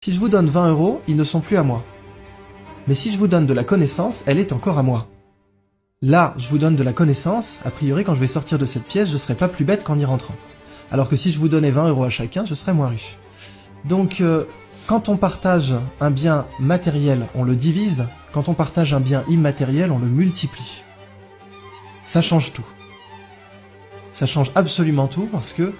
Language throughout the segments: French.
Si je vous donne 20 €, ils ne sont plus à moi. Mais si je vous donne de la connaissance, elle est encore à moi. Là, je vous donne de la connaissance, a priori quand je vais sortir de cette pièce, je serai pas plus bête qu'en y rentrant. Alors que si je vous donnais 20 € à chacun, je serais moins riche. Donc, quand on partage un bien matériel, on le divise. Quand on partage un bien immatériel, on le multiplie. Ça change tout. Ça change absolument tout parce que,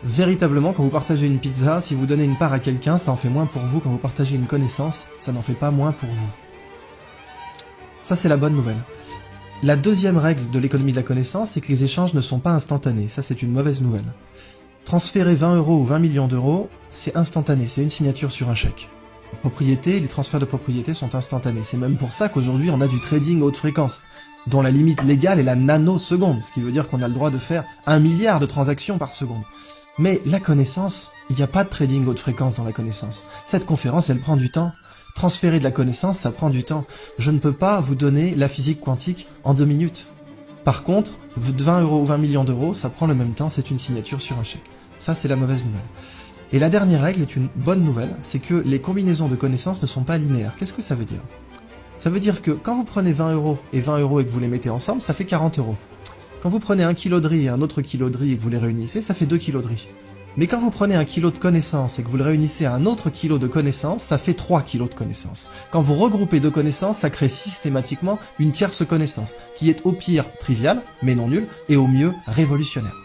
véritablement, quand vous partagez une pizza, si vous donnez une part à quelqu'un, ça en fait moins pour vous. Quand vous partagez une connaissance, ça n'en fait pas moins pour vous. Ça, c'est la bonne nouvelle. La deuxième règle de l'économie de la connaissance, c'est que les échanges ne sont pas instantanés. Ça, c'est une mauvaise nouvelle. Transférer 20 € ou 20 millions d'euros, c'est instantané, c'est une signature sur un chèque. Propriété, les transferts de propriété sont instantanés. C'est même pour ça qu'aujourd'hui, on a du trading haute fréquence, dont la limite légale est la nanoseconde, ce qui veut dire qu'on a le droit de faire 1 milliard de transactions par seconde. Mais la connaissance, il n'y a pas de trading haute fréquence dans la connaissance. Cette conférence, elle prend du temps. Transférer de la connaissance, ça prend du temps. Je ne peux pas vous donner la physique quantique en 2 minutes. Par contre, 20 € ou 20 millions d'euros, ça prend le même temps, c'est une signature sur un chèque. Ça, c'est la mauvaise nouvelle. Et la dernière règle est une bonne nouvelle, c'est que les combinaisons de connaissances ne sont pas linéaires. Qu'est-ce que ça veut dire? Ça veut dire que quand vous prenez 20 € et 20 € et que vous les mettez ensemble, ça fait 40 €. Quand vous prenez 1 kilo de riz et un autre kilo de riz et que vous les réunissez, ça fait 2 kilos de riz. Mais quand vous prenez 1 kilo de connaissances et que vous le réunissez à un autre kilo de connaissances, ça fait 3 kilos de connaissances. Quand vous regroupez deux connaissances, ça crée systématiquement une tierce connaissance, qui est au pire triviale, mais non nulle, et au mieux révolutionnaire.